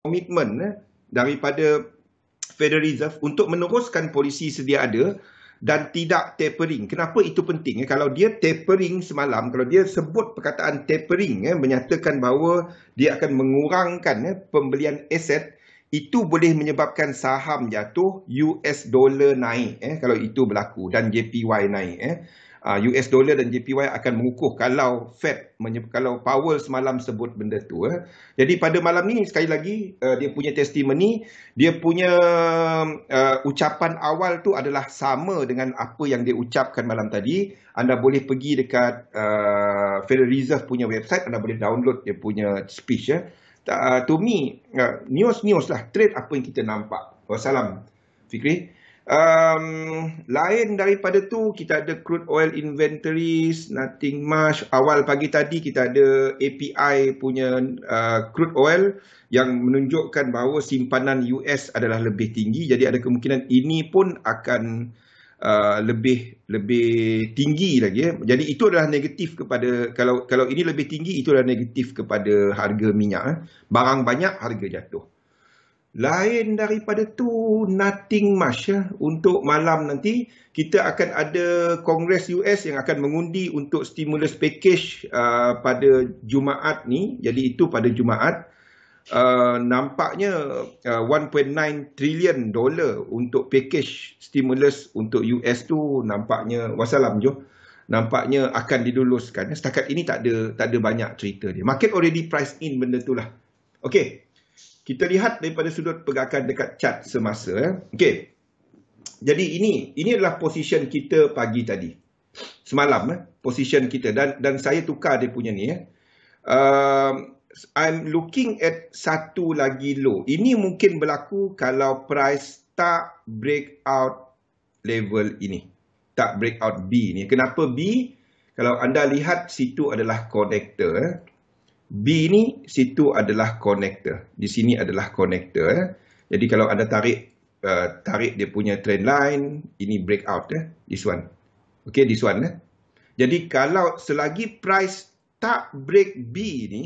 komitmen daripada Federal Reserve untuk meneruskan polisi sedia ada dan tidak tapering. Kenapa itu penting? Kalau dia tapering semalam, kalau dia sebut perkataan tapering, menyatakan bahawa dia akan mengurangkan pembelian aset, itu boleh menyebabkan saham jatuh, US dollar naik kalau itu berlaku, dan JPY naik. US dollar dan JPY akan mengukuh kalau Fed, kalau Powell semalam sebut benda tu. Jadi pada malam ni sekali lagi dia punya testimoni, dia punya ucapan awal tu adalah sama dengan apa yang dia ucapkan malam tadi. Anda boleh pergi dekat Federal Reserve punya website, anda boleh download dia punya speech. To me, news lah, trade apa yang kita nampak. Wassalam, Fikri. Lain daripada tu, kita ada crude oil inventories, nothing much. Awal pagi tadi kita ada API punya crude oil yang menunjukkan bahawa simpanan US adalah lebih tinggi. Jadi ada kemungkinan ini pun akan lebih tinggi lagi. Jadi itu adalah negatif kepada, kalau ini lebih tinggi, itu adalah negatif kepada harga minyak. Barang banyak, harga jatuh. Lain daripada tu, nothing much. Untuk malam nanti, kita akan ada Kongres US yang akan mengundi untuk stimulus package pada Jumaat ni. Jadi itu pada Jumaat. Nampaknya $1.9 trillion untuk package stimulus untuk US tu, nampaknya, wassalam Jo, nampaknya akan diluluskan. Setakat ini tak ada banyak cerita dia. Market already price in benda tu lah. Okey. Kita lihat daripada sudut pergerakan dekat chart semasa. Okey. Jadi ini adalah position kita pagi tadi. Semalam position kita, dan saya tukar dia punya ni. I'm looking at satu lagi low. Ini mungkin berlaku kalau price tak break out level ini. Tak break out B ni. Kenapa B? Kalau anda lihat, situ adalah connector. B ni, situ adalah connector. Di sini adalah connector. Jadi kalau anda tarik dia punya trend line, ini breakout. This one. Okay, this one. Jadi kalau selagi price tak break B ni,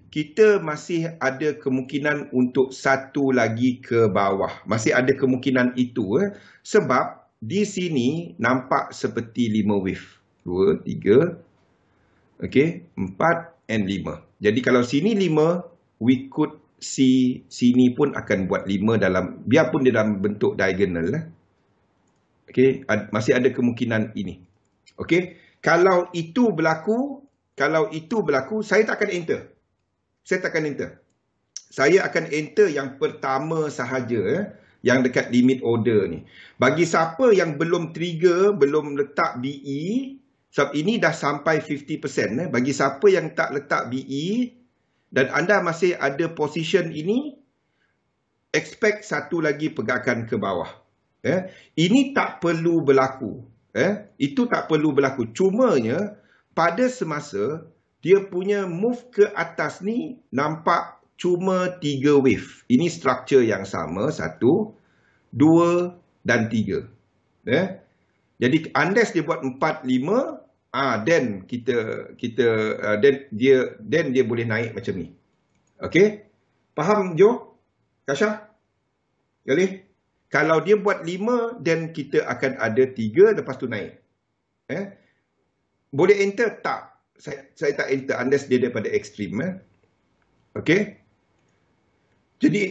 kita masih ada kemungkinan untuk satu lagi ke bawah. Masih ada kemungkinan itu. Sebab di sini nampak seperti 5 wave. 2, 3, okay, 4 and 5. Jadi kalau sini 5, we could see sini pun akan buat 5 dalam, biarpun dia dalam bentuk diagonal. Okay, masih ada kemungkinan ini. Okay, kalau itu berlaku, saya tak akan enter. Saya akan enter yang pertama sahaja, yang dekat limit order ni. Bagi siapa yang belum trigger, belum letak BE, sebab ini dah sampai 50%. Bagi siapa yang tak letak BE dan anda masih ada position ini, expect satu lagi pergerakan ke bawah. Ini tak perlu berlaku. Itu tak perlu berlaku. Cumanya pada semasa dia punya move ke atas ni nampak cuma 3 wave. Ini structure yang sama, 1, 2 dan 3. Jadi unless dia buat 4, 5, then then dia boleh naik macam ni. Okey? Faham Jo? Kasha? Galih? Kalau dia buat 5, then kita akan ada 3, lepas tu naik. Boleh enter? Tak. Saya tak enter unless dia daripada ekstrim. Okey? Jadi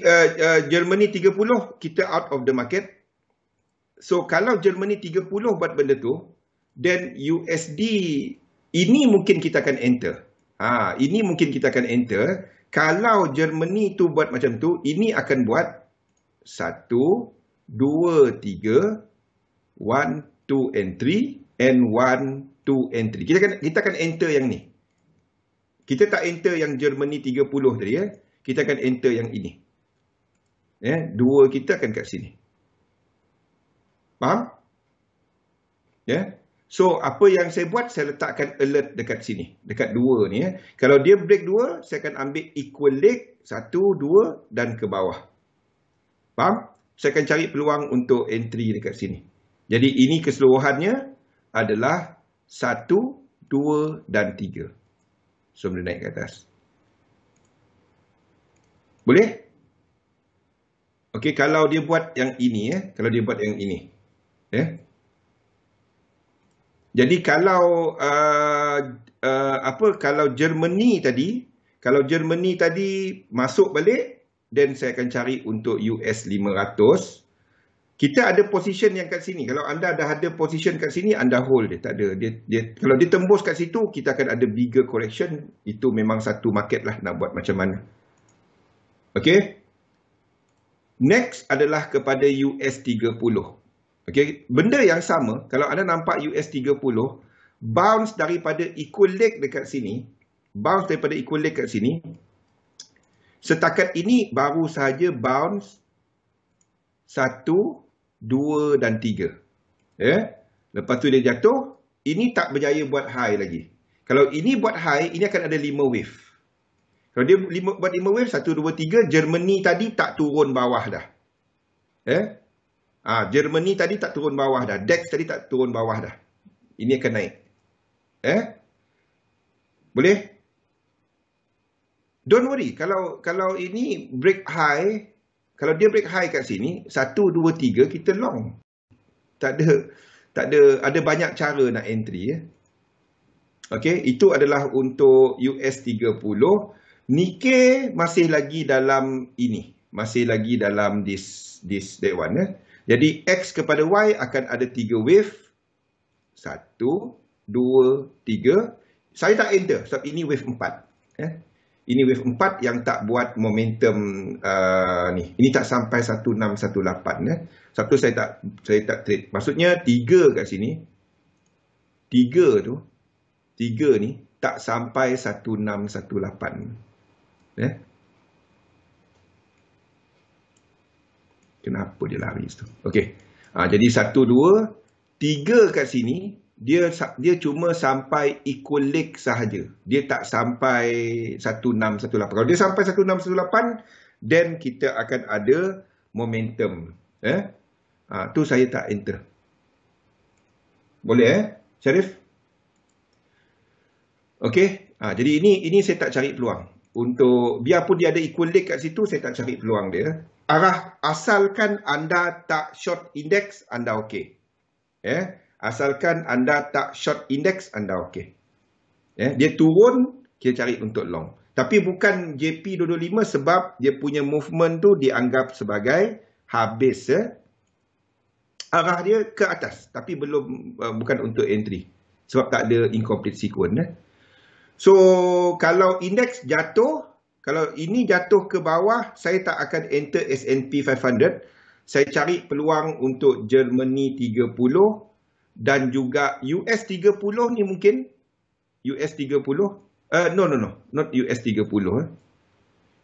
Germany 30, kita out of the market. So kalau Germany 30 buat benda tu, then USD ini mungkin kita akan enter. Ini mungkin kita akan enter. Kalau Germany tu buat macam tu, ini akan buat 1, 2, 3, 1, 2 and 3, and 1, 2 and 3. Kita akan enter yang ni. Kita tak enter yang Germany 30 tadi. Kita akan enter yang ini. Dua kita akan kat sini. Faham? So, apa yang saya buat, saya letakkan alert dekat sini. Dekat 2 ni. Kalau dia break 2, saya akan ambil equal leg 1, 2 dan ke bawah. Faham? Saya akan cari peluang untuk entry dekat sini. Jadi, ini keseluruhannya adalah 1, 2 dan 3. So, boleh naik ke atas. Boleh? Okey, kalau dia buat yang ini, kalau dia buat yang ini. Jadi kalau kalau Germany tadi masuk balik, then saya akan cari untuk US 500. Kita ada position yang kat sini. Kalau anda dah ada position kat sini, anda hold dia. Tak ada. Kalau dia tembus kat situ, kita akan ada bigger correction. Itu memang satu market lah nak buat macam mana. Okay. Next adalah kepada US 30. Okay. Benda yang sama, kalau anda nampak US 30, bounce daripada equal leg dekat sini, setakat ini baru sahaja bounce 1, 2 dan 3. Lepas tu dia jatuh. Ini tak berjaya buat high lagi. Kalau ini buat high, ini akan ada 5 wave. Kalau dia buat 5 wave, 1, 2, 3, Germany tadi tak turun bawah dah. Germany tadi tak turun bawah dah. DAX tadi tak turun bawah dah. Ini akan naik. Boleh? Don't worry. Kalau ini break high, kalau dia break high kat sini, 1, 2, 3, kita long. Tak ada banyak cara nak entry. Okay, itu adalah untuk US 30. Nikkei masih lagi dalam ini. Masih lagi dalam that one. Jadi X kepada Y akan ada 3 wave. 1, 2, 3. Saya tak enter sebab ini wave 4. Ini wave 4 yang tak buat momentum ni. Ini tak sampai 1618. Sebab tu saya tak trade. Maksudnya 3 kat sini. 3 ni tak sampai 1618. Kenapa dia lari tu? Okey. Jadi 1, 2, 3 kat sini. Dia cuma sampai equal leg sahaja. Dia tak sampai 1618. Kalau dia sampai 1618, then kita akan ada momentum. Tu saya tak enter. Boleh Syarif? Okey. Jadi ini saya tak cari peluang. Untuk biarpun dia ada equal leg kat situ, saya tak cari peluang dia. Asalkan anda tak short index, anda okey. Asalkan anda tak short index, anda okey. Dia turun, kita cari untuk long. Tapi bukan JP225 sebab dia punya movement tu dianggap sebagai habis. Arah dia ke atas. Tapi bukan untuk entry. Sebab tak ada incomplete sequence. So, kalau index jatuh, kalau ini jatuh ke bawah, saya tak akan enter S&P 500. Saya cari peluang untuk Germany 30. Dan juga US 30 ni mungkin. US 30. No. Not US 30.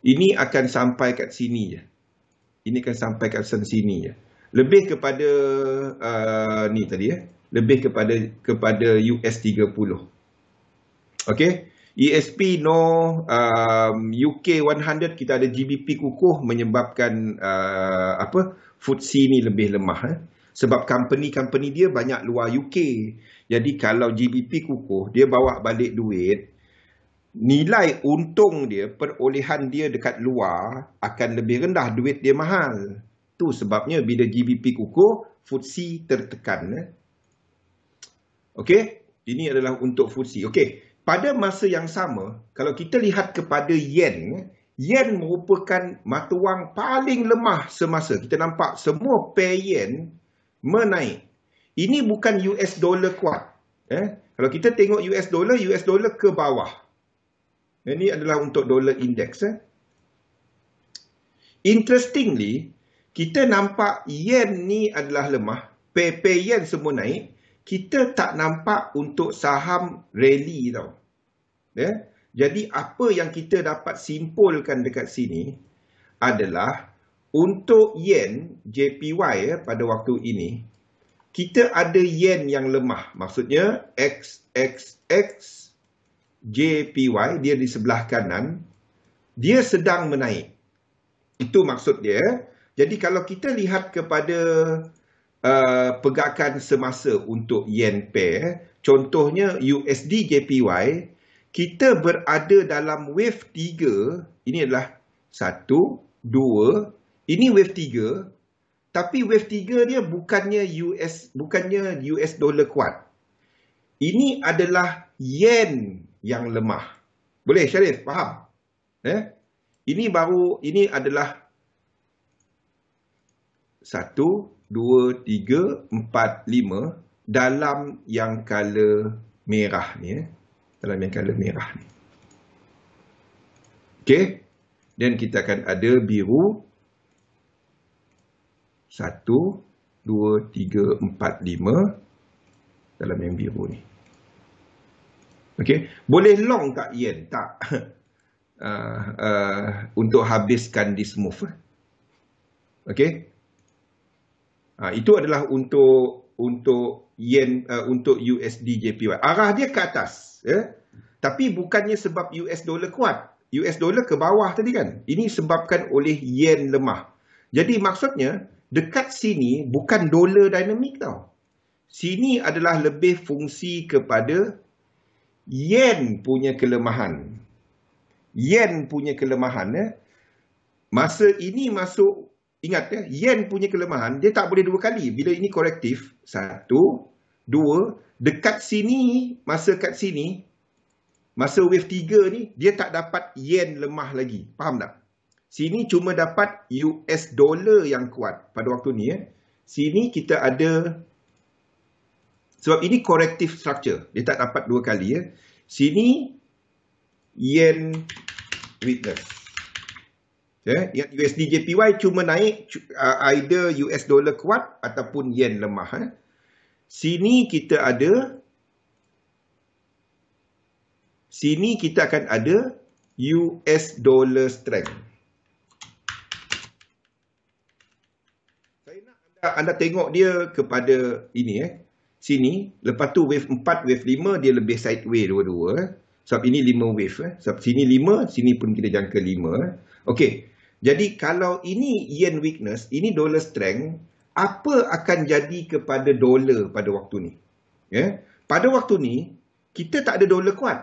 Ini akan sampai kat sini je. Ini akan sampai kat sini je. Lebih kepada ni tadi Lebih kepada US 30. Okay. ESP no. UK 100 kita ada GBP kukuh menyebabkan FTSE ni lebih lemah. Sebab company dia banyak luar UK. Jadi kalau GBP kukuh, dia bawa balik duit, nilai untung dia, perolehan dia dekat luar akan lebih rendah, duit dia mahal. Tu sebabnya bila GBP kukuh, FTSE tertekan. Okey, ini adalah untuk FTSE. Okey, pada masa yang sama, kalau kita lihat kepada yen, yen merupakan mata wang paling lemah semasa. Kita nampak semua pair yen menaik. Ini bukan US dollar kuat. Kalau kita tengok US dollar ke bawah. Ini adalah untuk dollar index. Interestingly, kita nampak yen ni adalah lemah. Pair yen semua naik. Kita tak nampak untuk saham rally tau. Jadi apa yang kita dapat simpulkan dekat sini adalah untuk yen JPY pada waktu ini, kita ada yen yang lemah. Maksudnya XXX JPY, dia di sebelah kanan, dia sedang menaik. Itu maksud dia. Jadi kalau kita lihat kepada pergerakan semasa untuk yen pair, contohnya USD JPY, kita berada dalam wave 3, ini adalah 1, 2, Ini wave 3, tapi wave 3 dia bukannya US dollar kuat. Ini adalah yen yang lemah. Boleh Syarif, faham? Ini adalah 1, 2, 3, 4, 5 dalam yang color merah ni. Dalam yang color merah ni. Okey. Dan kita akan ada biru. 1, 2, 3, 4, 5 dalam yang biru ni. Okey. Boleh long tak yen? Tak. Untuk habiskan this move. Okey. Itu adalah untuk yen, untuk USD JPY. Arah dia ke atas. Tapi bukannya sebab US dollar kuat. US dollar ke bawah tadi kan. Ini sebabkan oleh yen lemah. Jadi maksudnya, dekat sini bukan dolar dinamik tau. Sini adalah lebih fungsi kepada yen punya kelemahan. Yen punya kelemahan. Masa ini masuk, ingat yen punya kelemahan, dia tak boleh dua kali. Bila ini korektif, 1, 2, dekat sini, masa kat sini, masa wave 3 ni, dia tak dapat yen lemah lagi. Faham tak? Sini cuma dapat US dollar yang kuat pada waktu ni. Sini kita ada, sebab ini corrective structure. Dia tak dapat dua kali. Sini yen weakness. Yang USD JPY cuma naik either US dollar kuat ataupun yen lemah. Sini kita ada, sini kita akan ada US dollar strength. Anda tengok dia kepada ini sini, lepas tu wave 4, wave 5 dia lebih sideway dua-dua. Sebab ini 5 wave. Sebab sini 5, sini pun kita jangka 5. Okey. Jadi kalau ini yen weakness, ini dollar strength, apa akan jadi kepada dolar pada waktu ni? Pada waktu ni kita tak ada dolar kuat.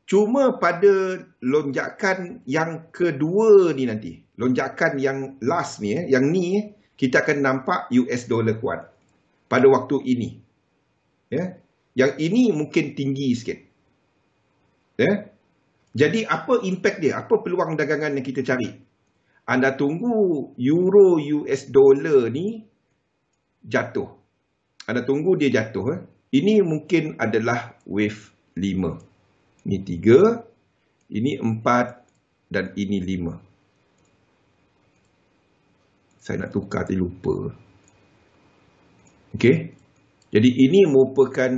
Cuma pada lonjakan yang kedua ni nanti, lonjakan yang last ni, yang ni kita akan nampak US dollar kuat pada waktu ini. Yang ini mungkin tinggi sikit. Jadi apa impact dia? Apa peluang dagangan yang kita cari? Anda tunggu euro US dollar ni jatuh. Anda tunggu dia jatuh. Ini mungkin adalah wave 5. Ini 3, ini 4 dan ini 5. Saya nak tukar tadi lupa. Okey. Jadi ini merupakan,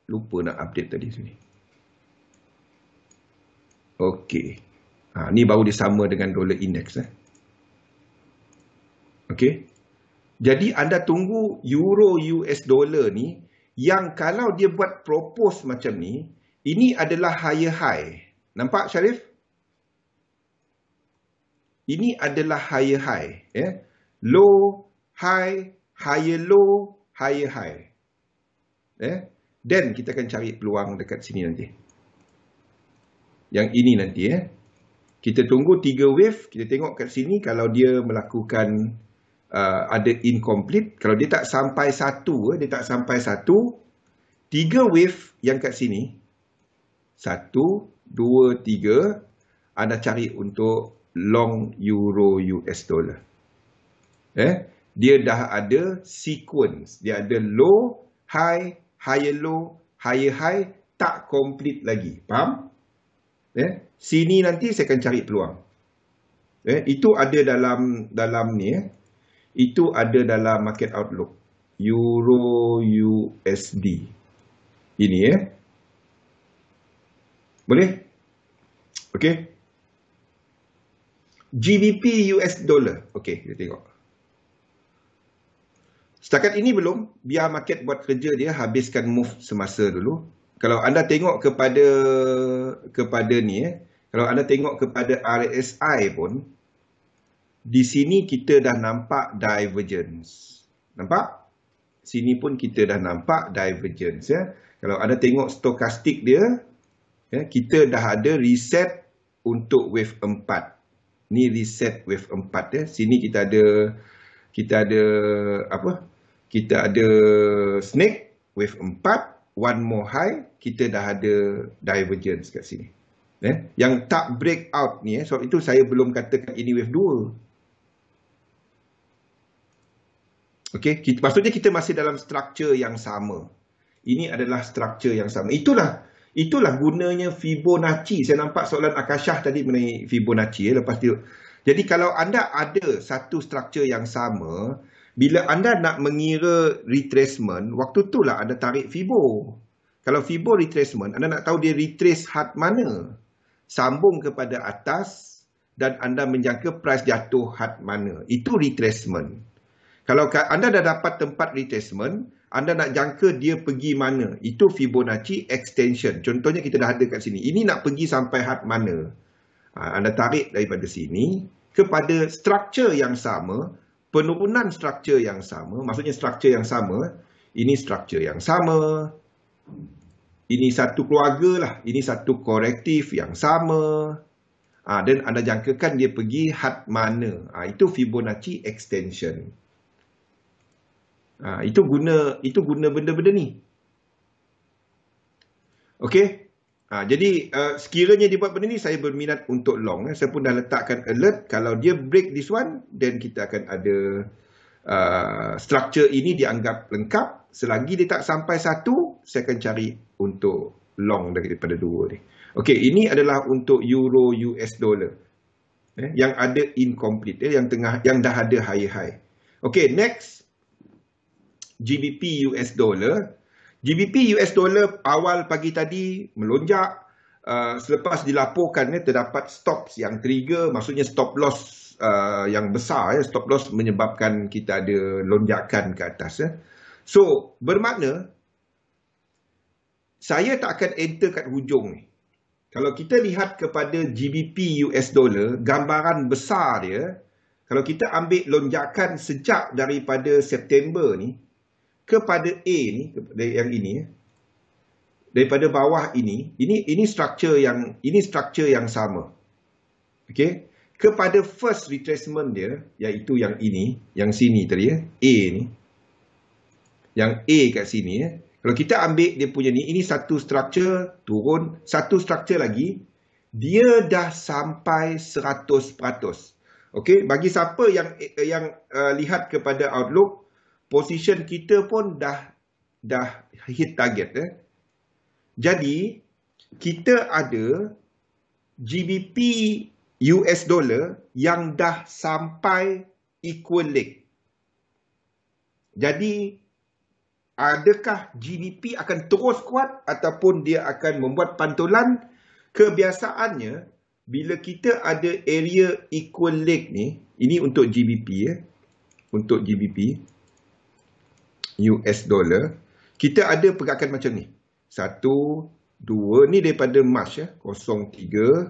lupa nak update tadi sini. Okey. Ni baru dia sama dengan dollar index. Okey. Jadi anda tunggu euro US dollar ni, yang kalau dia buat propose macam ni, ini adalah higher high. Nampak Syarif? Ini adalah higher high. Low, high, higher low, higher high. Dan kita akan cari peluang dekat sini nanti. Yang ini nanti. Kita tunggu 3 wave. Kita tengok kat sini kalau dia melakukan ada incomplete. Kalau dia tak sampai 1, dia tak sampai 1. 3 wave yang kat sini. 1, 2, 3. Anda cari untuk long euro US dollar. Dia dah ada sequence. Dia ada low, high, higher low, higher high. Tak complete lagi. Faham? Sini nanti saya akan cari peluang. Itu ada dalam ni. Itu ada dalam market outlook. Euro USD. Ini Boleh? Okey. GBP US dollar. Okey, kita tengok. Setakat ini belum. Biar market buat kerja dia, habiskan move semasa dulu. Kalau anda tengok kepada ni, kalau anda tengok kepada RSI pun, di sini kita dah nampak divergence. Nampak? Sini pun kita dah nampak divergence. Kalau anda tengok stokastik dia, kita dah ada reset untuk wave 4. Ni reset wave 4 Sini kita ada apa? Kita ada snake wave 4, one more high, kita dah ada divergence kat sini. Yang tak break out ni sebab itu saya belum katakan ini wave 2. Okey, maksudnya kita masih dalam struktur yang sama. Ini adalah struktur yang sama. Itulah gunanya Fibonacci. Saya nampak soalan Akashah tadi mengenai Fibonacci lepas tu. Jadi kalau anda ada satu struktur yang sama, bila anda nak mengira retracement, waktu itulah anda tarik Fibo. Kalau Fibo retracement, anda nak tahu dia retrace hard mana. Sambung kepada atas dan anda menjangka price jatuh hard mana. Itu retracement. Kalau anda dah dapat tempat retracement, anda nak jangka dia pergi mana. Itu Fibonacci extension. Contohnya kita dah ada kat sini. Ini nak pergi sampai hard mana. Anda tarik daripada sini kepada struktur yang sama, penurunan struktur yang sama. Maksudnya struktur yang sama. Ini struktur yang sama. Ini satu keluarga lah. Ini satu korektif yang sama. Dan anda jangkakan dia pergi hard mana. Itu Fibonacci extension. Itu guna benda-benda ni. Okey. Jadi sekiranya dibuat benda ni, saya berminat untuk long. Saya pun dah letakkan alert. Kalau dia break this one, then kita akan ada struktur ini dianggap lengkap. Selagi dia tak sampai 1, saya akan cari untuk long daripada 2 ni. Okey, ini adalah untuk euro US dollar. Yang ada incomplete, yang dah ada high. Okey, next. GBP US dollar. GBP US dollar awal pagi tadi melonjak. Selepas dilaporkan terdapat stops yang trigger, maksudnya stop loss yang besar. Stop loss menyebabkan kita ada lonjakan ke atas. So, bermakna saya tak akan enter kat hujung ni. Kalau kita lihat kepada GBP US dollar, gambaran besar dia, kalau kita ambil lonjakan sejak daripada September ni, kepada A ni, yang ini, daripada bawah ini struktur yang sama. Okey, kepada first retracement dia, iaitu yang ini, yang sini tadi A ni, yang A kat sini kalau kita ambil dia punya ni, ini satu struktur turun, satu struktur lagi, dia dah sampai 100%. Okey, bagi siapa yang lihat kepada outlook, position kita pun dah hit target. Jadi, kita ada GBP US dollar yang dah sampai equal leg. Jadi, adakah GBP akan terus kuat ataupun dia akan membuat pantulan? Kebiasaannya, bila kita ada area equal leg ni, ini untuk GBP untuk GBP US dollar, kita ada pergerakan macam ni. 1, 2, ni daripada March 03,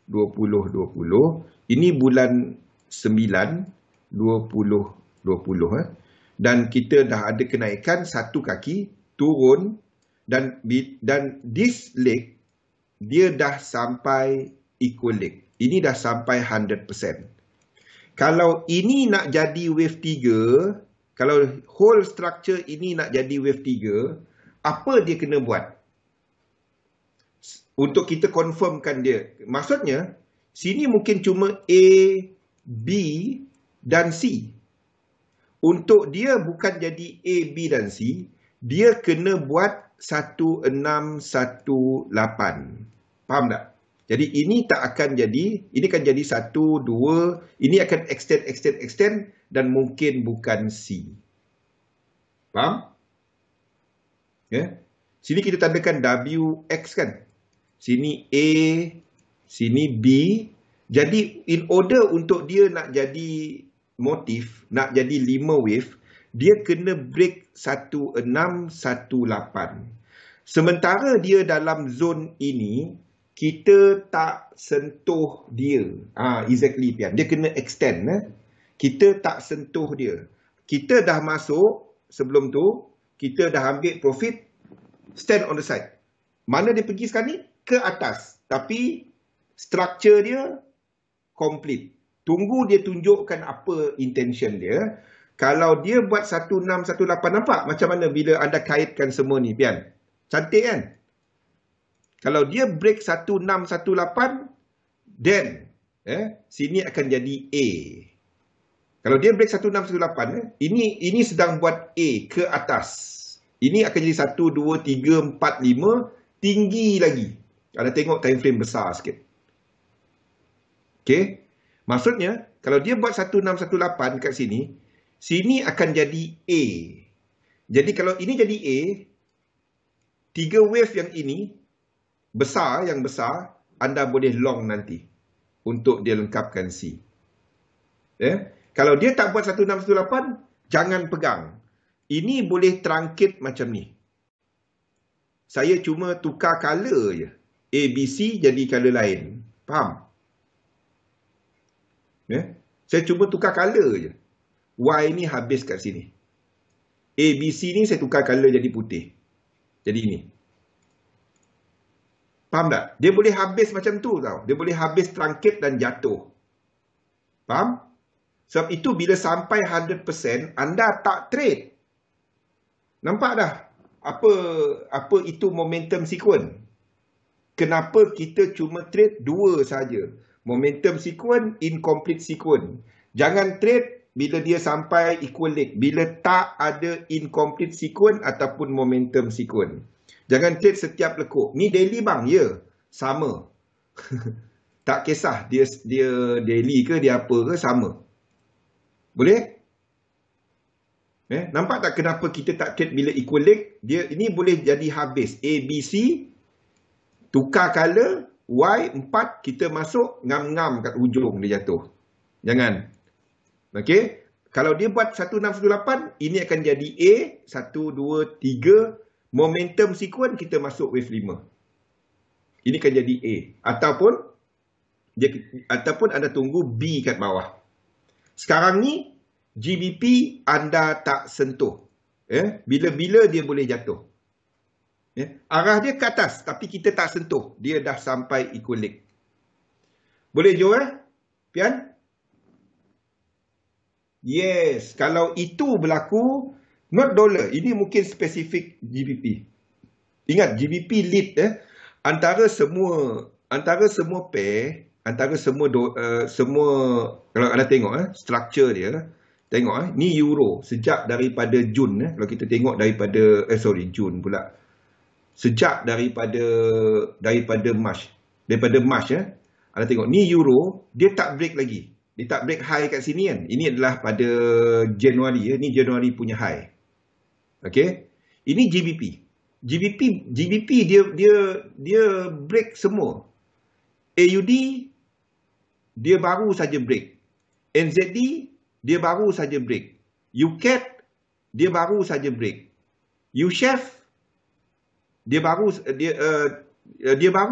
2020. Ini bulan 9, 2020. Dan kita dah ada kenaikan satu kaki, turun, dan this leg, dia dah sampai equal leg. Ini dah sampai 100%. Kalau ini nak jadi wave 3, kalau whole structure ini nak jadi wave 3, apa dia kena buat? Untuk kita confirmkan dia. Maksudnya, sini mungkin cuma A, B dan C. Untuk dia bukan jadi A, B dan C, dia kena buat 1618. Faham tak? Jadi ini tak akan jadi, ini akan jadi 1, 2, ini akan extend dan mungkin bukan C. Faham? Sini kita tandakan WX kan. Sini A, sini B. Jadi in order untuk dia nak jadi motif, nak jadi 5 wave, dia kena break 1618. Sementara dia dalam zon ini, kita tak sentuh dia. Exactly, Pian. Dia kena extend. Kita tak sentuh dia. Kita dah masuk, sebelum tu, kita dah ambil profit, stand on the side. Mana dia pergi sekarang ni? Ke atas. Tapi, structure dia, complete. Tunggu dia tunjukkan apa intention dia. Kalau dia buat 1618, nampak macam mana bila anda kaitkan semua ni, Pian? Cantik kan? Kalau dia break 1618, then sini akan jadi A. Kalau dia break 1618, ini sedang buat A ke atas. Ini akan jadi 1, 2, 3, 4, 5, tinggi lagi. Anda tengok time frame besar sikit. Okay? Maksudnya, kalau dia buat 1618 kat sini, sini akan jadi A. Jadi kalau ini jadi A, 3 wave yang ini, yang besar, anda boleh long nanti untuk dia lengkapkan C. Kalau dia tak buat 1618, jangan pegang. Ini boleh truncated macam ni. Saya cuma tukar color je. A, B, C jadi color lain. Faham? Saya cuma tukar color je. Y ni habis kat sini. A, B, C ni saya tukar color jadi putih. Jadi ini. Faham tak? Dia boleh habis macam tu tau. Dia boleh habis truncated dan jatuh. Faham? Sebab itu bila sampai 100%, anda tak trade. Nampak dah? Apa itu momentum sequence? Kenapa kita cuma trade 2 saja? Momentum sequence, incomplete sequence. Jangan trade bila dia sampai equal leg. Bila tak ada incomplete sequence ataupun momentum sequence. Jangan trade setiap lekuk. Ni daily bang, ya. Sama. Tak kisah dia daily ke, dia apa ke, sama. Boleh? Nampak tak kenapa kita tak trade bila equal leg? Ini boleh jadi habis. A, B, C. Tukar color. Y, 4. Kita masuk. Ngam-ngam kat hujung dia jatuh. Jangan. Okey. Kalau dia buat 1618, ini akan jadi A. 1, 2, 3. Momentum sequence kita masuk wave 5. Ini akan jadi A. Ataupun anda tunggu B kat bawah. Sekarang ni, GBP anda tak sentuh. Bila-bila dia boleh jatuh. Arah dia ke atas, tapi kita tak sentuh. Dia dah sampai equal leg. Boleh jual? Pian? Yes. Kalau itu berlaku, not dollar. Ini mungkin spesifik GBP. Ingat, GBP lead. Antara semua pair, antara semua kalau anda tengok structure dia, tengok ni euro sejak daripada Jun, kalau kita tengok daripada Jun pula, sejak daripada March anda tengok ni euro, dia tak break lagi, dia tak break high kat sini kan. Ini adalah pada Januari, ni Januari punya high. Okey, ini GBP dia break semua. AUD dia baru saja break. NZD dia baru saja break. UCAD dia baru saja break. USHEF dia baru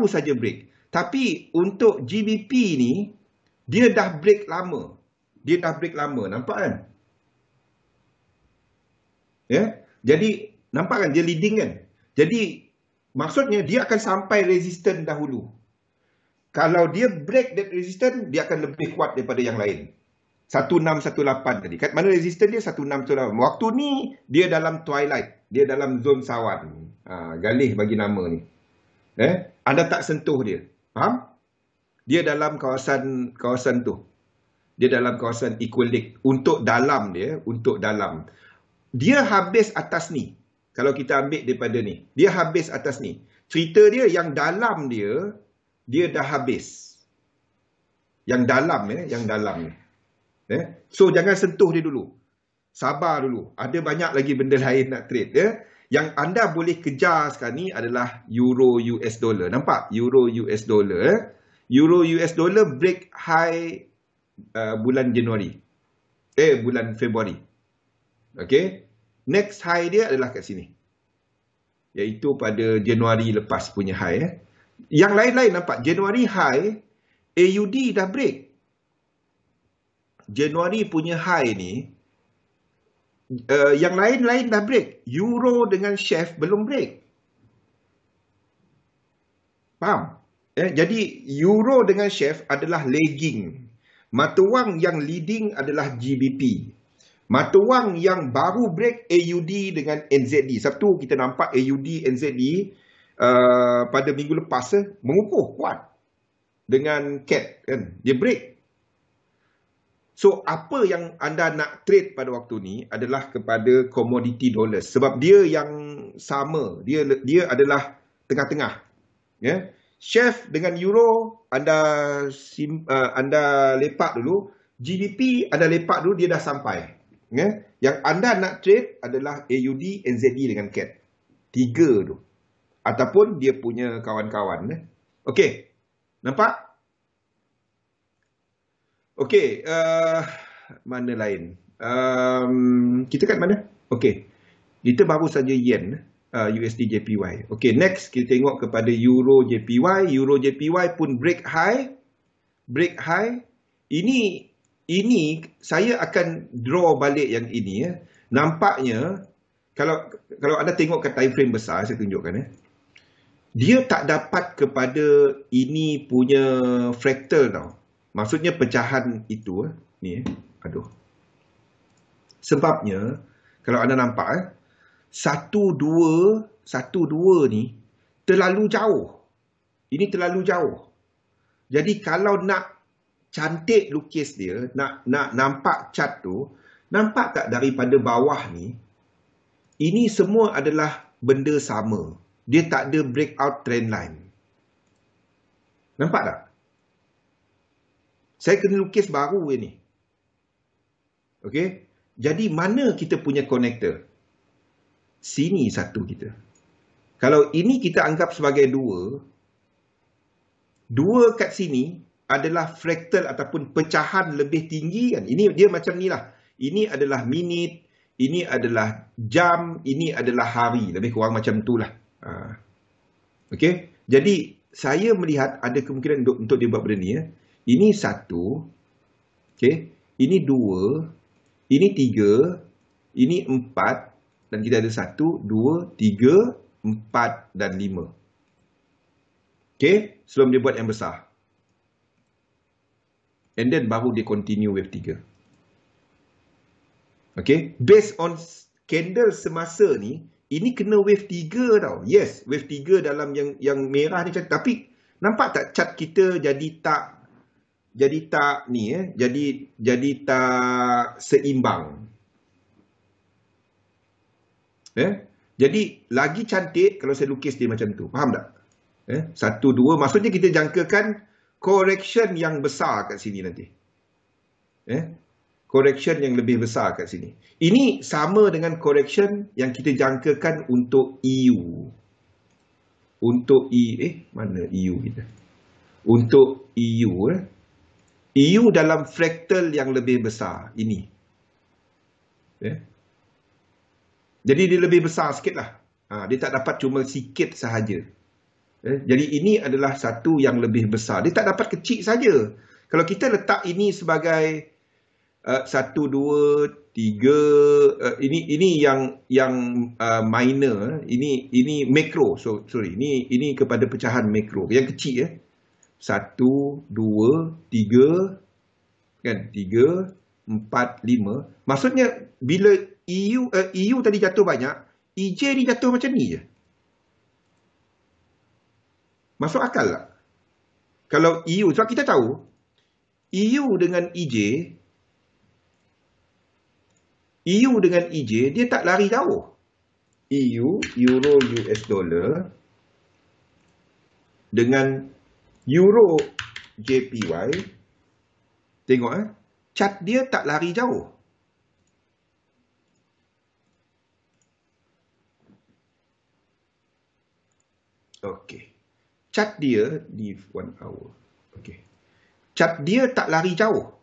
saja break. Tapi untuk GBP ni dia dah break lama. Nampak kan? Jadi nampak kan dia leading kan? Jadi maksudnya dia akan sampai resistance dahulu. Kalau dia break that resistance, dia akan lebih kuat daripada yang lain. 1618 tadi. Kat mana resistance dia? 1618. Waktu ni, dia dalam twilight. Dia dalam zon sawan. Galih bagi nama ni. Anda tak sentuh dia. Faham? Dia dalam kawasan tu. Dia dalam kawasan equal leg. Untuk dalam dia. Dia habis atas ni. Kalau kita ambil daripada ni. Dia habis atas ni. Cerita dia yang dalam dia dah habis. Yang dalam ni. So jangan sentuh dia dulu. Sabar dulu. Ada banyak lagi benda lain nak trade. Yang anda boleh kejar sekarang ni adalah Euro US dollar. Nampak? Euro US dollar. Euro US dollar break high bulan Januari. Bulan Februari. Okay. Next high dia adalah kat sini. Iaitu pada Januari lepas punya high. Yang lain-lain nampak. Januari high, AUD dah break. Januari punya high ni, yang lain-lain dah break. Euro dengan chef belum break. Faham? Jadi Euro dengan chef adalah lagging. Mata wang yang leading adalah GBP. Mata wang yang baru break AUD dengan NZD. Sabtu kita nampak AUD, NZD pada minggu lepas mengukuh kuat dengan CAD kan. Dia break. So apa yang anda nak trade pada waktu ni adalah kepada commodity dollars. Sebab dia yang sama. Dia adalah tengah-tengah. Ya. Chef dengan euro anda lepak dulu. GBP anda lepak dulu, dia dah sampai. Ya? Yang anda nak trade adalah AUD, NZD dengan CAD. 3 tu. Ataupun dia punya kawan-kawan. Okey. Nampak? Okey. Mana lain? Kita kat mana? Okey. Kita baru saja yen. USD JPY. Okey, next kita tengok kepada Euro JPY. Euro JPY pun break high. Break high. Ini saya akan draw balik yang ini ya. Nampaknya kalau anda tengok ke time frame besar, saya tunjukkan dia tak dapat kepada ini punya fractal tau. Maksudnya pecahan itu ni aduh. Sebabnya kalau anda nampak 1 2 ni terlalu jauh. Ini terlalu jauh. Jadi kalau nak cantik lukis dia, nak nampak chart tu, nampak tak daripada bawah ni, ini semua adalah benda sama. Dia tak ada breakout trend line. Nampak tak? Saya kena lukis baru ni. Okey? Jadi mana kita punya connector? Sini satu kita. Kalau ini kita anggap sebagai 2 kat sini adalah fractal ataupun pecahan lebih tinggi kan. Ini dia macam ni lah. Ini adalah minit, ini adalah jam, ini adalah hari. Lebih kurang macam tu lah. Okey. Jadi saya melihat ada kemungkinan untuk dia buat benda ni. Ini 1. Okey. Ini 2. Ini 3. Ini 4. Dan kita ada 1, 2, 3, 4 dan 5. Okey. Sebelum dia buat yang besar. And then baru dia continue wave 3. Okay. Based on candle semasa ni, ini kena wave 3 tau. Yes, wave 3 dalam yang merah ni. Tapi nampak tak chart kita jadi tak ni jadi tak seimbang. Jadi lagi cantik kalau saya lukis dia macam tu. Faham tak? 1, 2. Maksudnya kita jangkakan correction yang besar kat sini nanti. Correction yang lebih besar kat sini. Ini sama dengan correction yang kita jangkakan untuk EU. Untuk mana EU kita? Untuk EU. EU dalam fractal yang lebih besar. Ini. Jadi dia lebih besar sikit lah. Dia tak dapat cuma sikit sahaja. Jadi ini adalah satu yang lebih besar. Dia tak dapat kecil saja. Kalau kita letak ini sebagai 1, 2, 3, ini yang minor, ini makro. Sorry, ini kepada pecahan makro. Yang kecil 1, 2, 3, kan? 3, 4, 5. Maksudnya bila EU tadi jatuh banyak, EJ ni jatuh macam ni je. Masuk akal tak? Kalau EU, sebab kita tahu EU dengan EJ dia tak lari jauh. EU, Euro, US dollar dengan Euro JPY, tengok chart dia tak lari jauh. Okey. Chart dia di 1 hour. Okey. Chart dia tak lari jauh.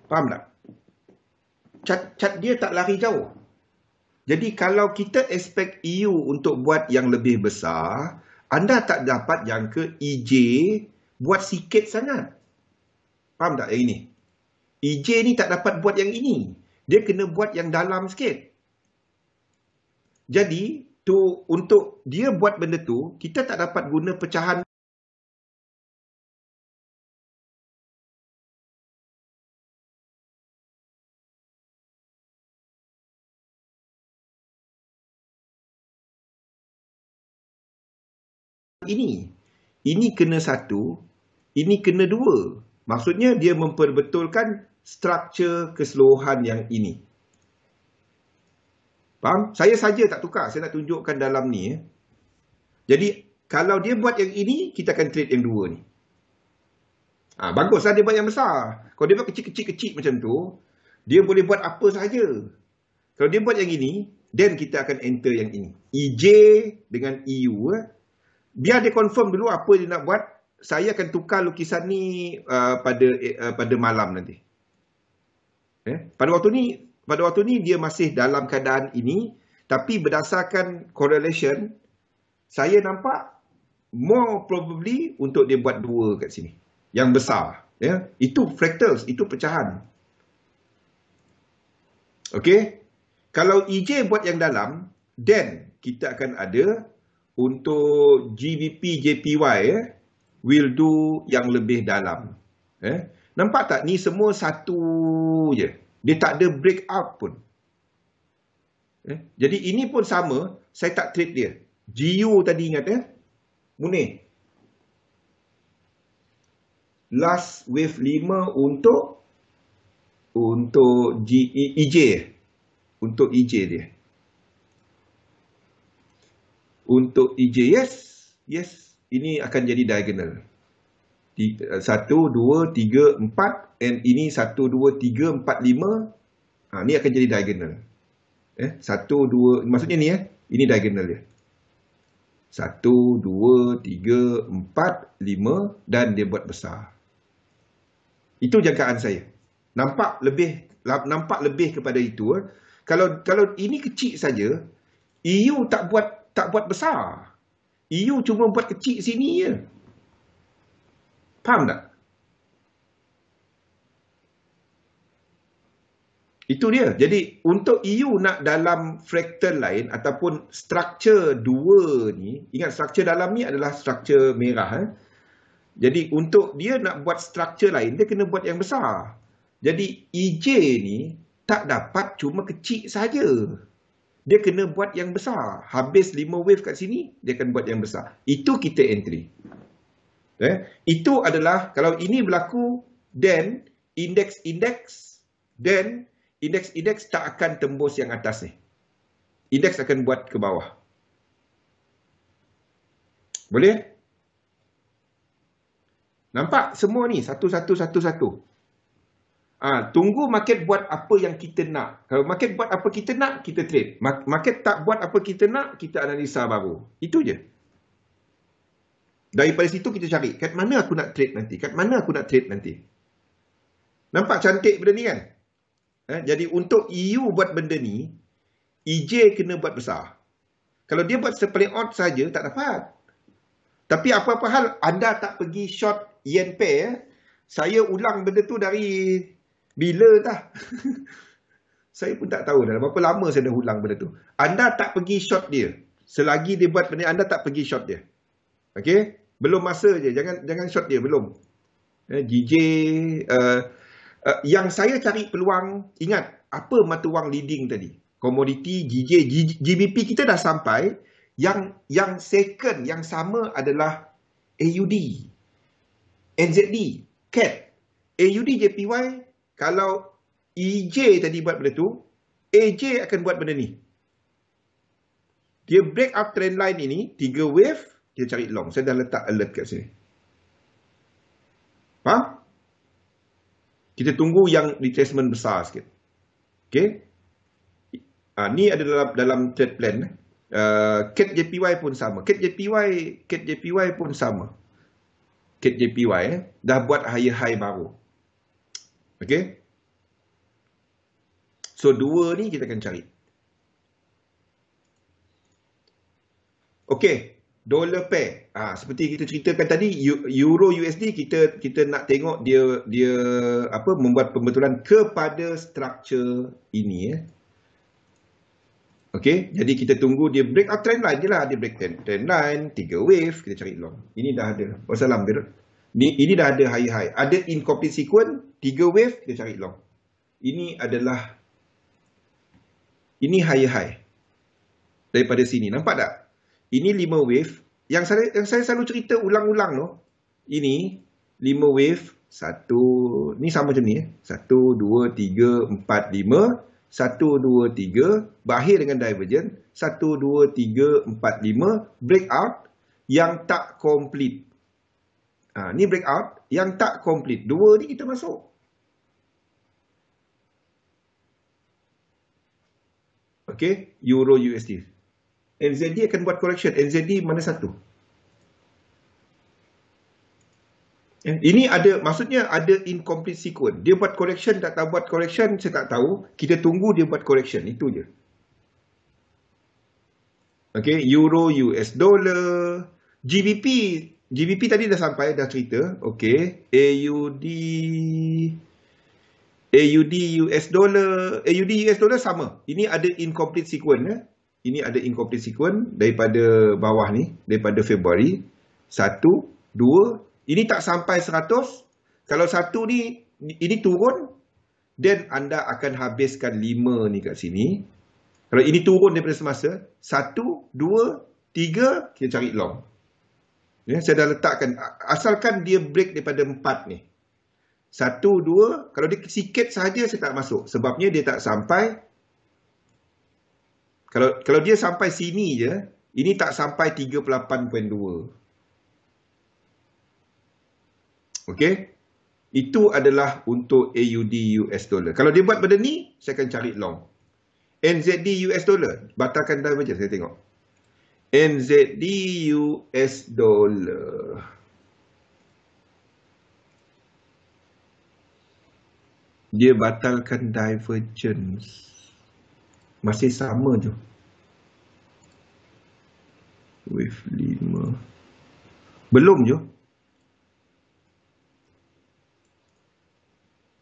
Faham tak? Chart dia tak lari jauh. Jadi kalau kita expect EU untuk buat yang lebih besar, anda tak dapat jangka EJ buat sikit sangat. Faham tak yang ini? EJ ni tak dapat buat yang ini. Dia kena buat yang dalam sikit. Jadi untuk dia buat benda tu, kita tak dapat guna pecahan ini kena 1, ini kena 2. Maksudnya dia memperbetulkan struktur keseluruhan yang ini. Faham? Saya saja tak tukar. Saya nak tunjukkan dalam ni. Jadi, kalau dia buat yang ini, kita akan trade yang 2 ni. Baguslah dia buat yang besar. Kalau dia buat kecil-kecil macam tu, dia boleh buat apa sahaja. Kalau dia buat yang ini, then kita akan enter yang ini. EJ dengan EU. Biar dia confirm dulu apa dia nak buat. Saya akan tukar lukisan ni pada malam nanti. Pada waktu ni dia masih dalam keadaan ini, tapi berdasarkan correlation, saya nampak more probably untuk dia buat 2 kat sini. Yang besar. Itu fractals, itu pecahan. Okey? Kalau EJ buat yang dalam, then kita akan ada untuk GBP JPY will do yang lebih dalam. Nampak tak? Ni semua satu je. Dia tak ada breakout pun. Jadi ini pun sama. Saya tak trade dia. GU tadi ingat Munir. Last wave 5 untuk EJ. Untuk EJ dia. Untuk EJ, yes. Ini akan jadi diagonal. 1, 2, 3, 4. And ini 1, 2, 3, 4, 5. Ni akan jadi diagonal. 1, 2, maksudnya ni ini diagonal dia. 1, 2, 3, 4, 5. Dan dia buat besar. Itu jangkaan saya. Nampak lebih kepada itu. Kalau ini kecil saja, EU tak buat besar. EU cuma buat kecil sini je. Faham tak? Itu dia. Jadi untuk EU nak dalam fractal lain ataupun struktur 2 ni, ingat struktur dalam ni adalah struktur merah. Jadi untuk dia nak buat struktur lain, dia kena buat yang besar. Jadi EJ ni tak dapat cuma kecil saja. Dia kena buat yang besar. Habis 5 wave kat sini, dia akan buat yang besar. Itu kita entry. Itu adalah, kalau ini berlaku, then indeks tak akan tembus yang atas ni. Indeks akan buat ke bawah. Boleh? Nampak semua ni, satu. Tunggu market buat apa yang kita nak. Kalau market buat apa kita nak, kita trade. Market tak buat apa kita nak, kita analisa baru. Itu je. Daripada situ kita cari, kat mana aku nak trade nanti. Nampak cantik benda ni kan? Jadi untuk EU buat benda ni, EJ kena buat besar. Kalau dia buat sepaling odd saja, tak dapat. Tapi apa-apa hal, anda tak pergi short yen pair, saya ulang benda tu dari bila dah? Saya pun tak tahu dah. Berapa lama saya dah ulang benda tu. Anda tak pergi short dia. Selagi dia buat benda, anda tak pergi short dia. Okey? Belum masa je. Jangan short dia. Belum. GJ. Yang saya cari peluang, ingat, apa mata wang leading tadi? Komoditi, GJ, GBP kita dah sampai. Yang second, yang sama adalah AUD, NZD, CAD, AUD, JPY. Kalau EJ tadi buat benda tu, AJ akan buat benda ni. Dia break up trend line ini, 3 wave, kita cari long. Saya dah letak alert kat sini. Faham? Kita tunggu yang retracement besar sikit. Okay? Ni ada dalam trade plan. CAD JPY pun sama. CAD JPY pun sama. CAD JPY dah buat higher high baru. Okay? So, 2 ni kita akan cari. Okay. Dollar pair. Seperti kita ceritakan tadi, Euro USD kita nak tengok dia membuat pembetulan kepada struktur ini. Okay. Jadi kita tunggu dia break out trend line je lah. Dia break trend line, 3 wave, kita cari long. Ini dah ada. Wassalam. Ini dah ada high. Ada in complete sequence, 3 wave, kita cari long. Ini high. Daripada sini. Nampak tak? Ini 5 wave. yang saya selalu cerita ulang-ulang tu, ini 5 wave, ni sama macam ni 1, 2, 3, 4, 5, 1, 2, 3, berakhir dengan divergent, 1, 2, 3, 4, 5, breakout yang tak complete. Ni breakout yang tak complete. 2 ni kita masuk. Okay, Euro USD. NZD akan buat correction. NZD mana satu? Ini maksudnya ada incomplete sequence. Dia buat correction, tak tahu buat correction, saya tak tahu. Kita tunggu dia buat correction, itu je. Okay, Euro, US dollar, GBP tadi dah sampai, dah cerita. Okay, AUD US dollar sama. Ini ada incomplete sequence. Ini ada incomplete sequence daripada bawah ni, daripada Februari. 1, 2, ini tak sampai 100. Kalau 1 ni, ini turun, then anda akan habiskan 5 ni kat sini. Kalau ini turun daripada semasa, 1, 2, 3, kita cari long. Saya dah letakkan, asalkan dia break daripada 4 ni. 1, 2, kalau dia sikit sahaja saya tak masuk. Sebabnya dia tak sampai. Kalau dia sampai sini je, ini tak sampai 38.2. Okey. Itu adalah untuk AUD US dollar. Kalau dia buat benda ni, saya akan cari long. NZD US dollar, batalkan divergence, saya tengok. NZD US dollar. Dia batalkan divergence. Masih sama je. Wave 5. Belum je.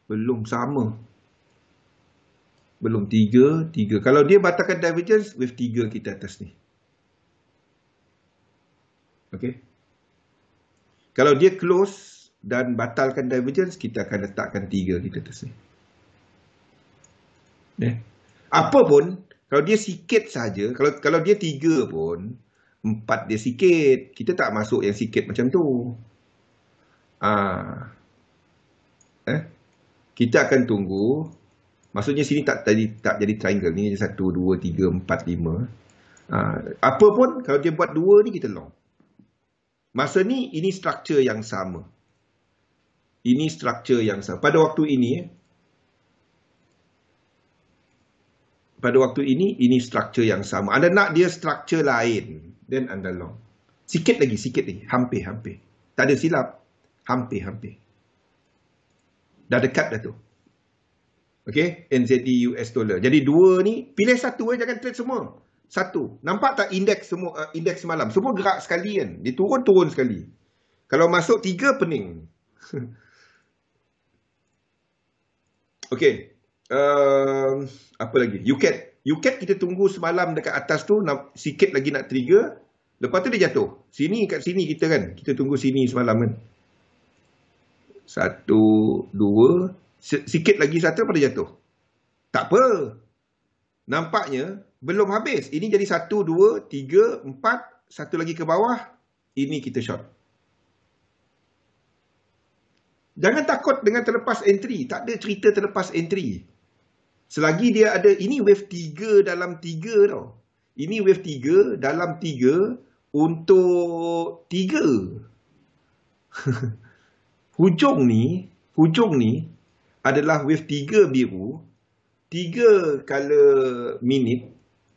Belum sama. Belum 3. Kalau dia batalkan divergence, wave 3 kita atas ni. Okey. Kalau dia close dan batalkan divergence, kita akan letakkan 3 kita atas ni. Apa pun, kalau dia sikit saja, kalau dia 3 pun, 4 dia sikit, kita tak masuk yang sikit macam tu. Kita akan tunggu. Maksudnya sini tak jadi triangle ni, 1, 2, 3, 4, 5. Apa pun, kalau dia buat 2 ni, kita long. Masa ni, ini struktur yang sama. Ini struktur yang sama. Pada waktu ini, ini struktur yang sama. Anda nak dia struktur lain, then anda long. Sikit lagi. Hampir. Tak ada silap. Hampir. Dah dekat dah tu. Okay, NZD US dollar. Jadi 2 ni, pilih satu jangan trade semua. Satu. Nampak tak indeks semua, indeks semalam? Semua gerak sekali kan. Dia turun sekali. Kalau masuk 3, pening. Okay. Apa lagi? UCAT kita tunggu semalam dekat atas tu, sikit lagi nak trigger. Lepas tu dia jatuh. Kat sini kita kan. Kita tunggu sini semalam kan. 1, 2, sikit lagi satu pada jatuh. Tak apa. Nampaknya belum habis. Ini jadi 1, 2, 3, 4, satu lagi ke bawah. Ini kita short. Jangan takut dengan terlepas entry. Tak ada cerita terlepas entry. Selagi dia ada, ini wave 3 dalam 3 tau. Ini wave 3 dalam 3 untuk 3. Hujung ni adalah wave 3 biru, 3 kala minit,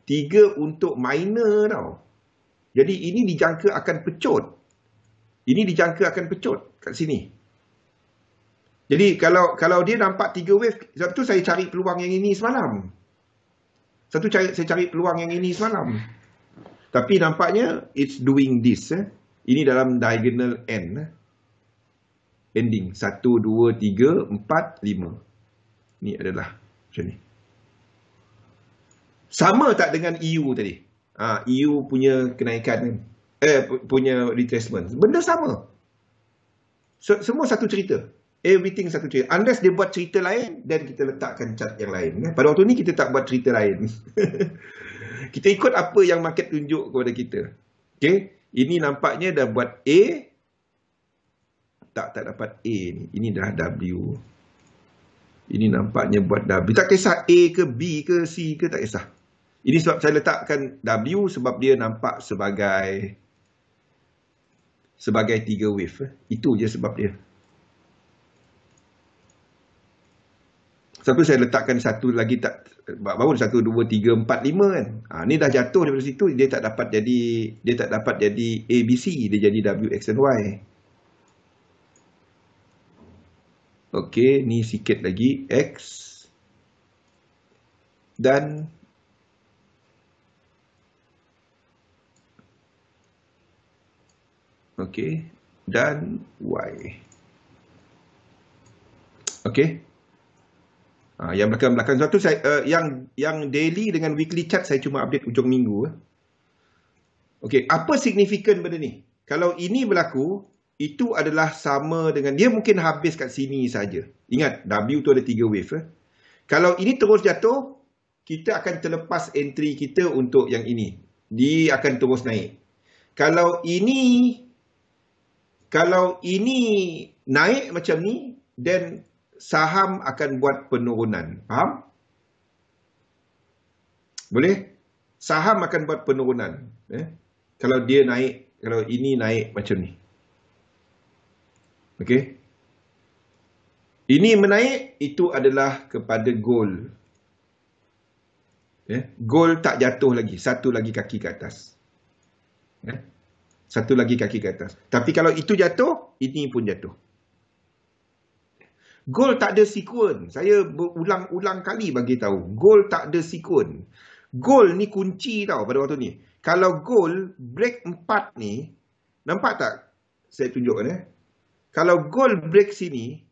3 untuk minor tau. Jadi ini dijangka akan pecut. Kat sini. Jadi kalau dia nampak 3 wave, sebab tu saya cari peluang yang ini semalam. Saya cari peluang yang ini semalam. Tapi nampaknya it's doing this. Ini dalam diagonal N. Ending 1, 2, 3, 4, 5. Ni adalah macam ni. Sama tak dengan EU tadi? EU punya kenaikan, punya retracement. Benda sama. Semua satu cerita. Everything satu cerita. Unless dia buat cerita lain, dan kita letakkan chart yang lain. Pada waktu ni kita tak buat cerita lain. Kita ikut apa yang market tunjuk kepada kita. Okay? Ini nampaknya dah buat A. Tak dapat A ni. Ini dah W. Ini nampaknya buat W. Tak kisah A ke B ke C ke, tak kisah. Ini sebab saya letakkan W sebab dia nampak sebagai 3 wave. Itu je sebab dia. Satu saya letakkan satu lagi tak, baru 1, 2, 3, 4, 5 kan. Ni dah jatuh daripada situ, dia tak dapat jadi ABC, dia jadi W, X dan Y. Okey, ni sikit lagi X dan okey dan Y. Okey. Yang belakang-belakang satu saya yang daily dengan weekly chart saya cuma update hujung minggu. Okey, apa signifikan benda ni? Kalau ini berlaku, itu adalah sama dengan dia mungkin habis kat sini saja. Ingat, W tu ada 3 wave. Kalau ini terus jatuh, kita akan terlepas entry kita untuk yang ini. Dia akan terus naik. Kalau ini naik macam ni, then saham akan buat penurunan. Faham? Boleh? Saham akan buat penurunan. Kalau dia naik, kalau ini naik macam ni. Okey. Ini menaik, itu adalah kepada gold. Gold tak jatuh lagi. Satu lagi kaki ke atas. Satu lagi kaki ke atas. Tapi kalau itu jatuh, ini pun jatuh. Gold tak ada sekuen. Saya berulang-ulang kali bagi tahu. Gold tak ada sekuen. Gold ni kunci tau pada waktu ni. Kalau gold break 4 ni, nampak tak? Saya tunjukkan Kalau gold break sini,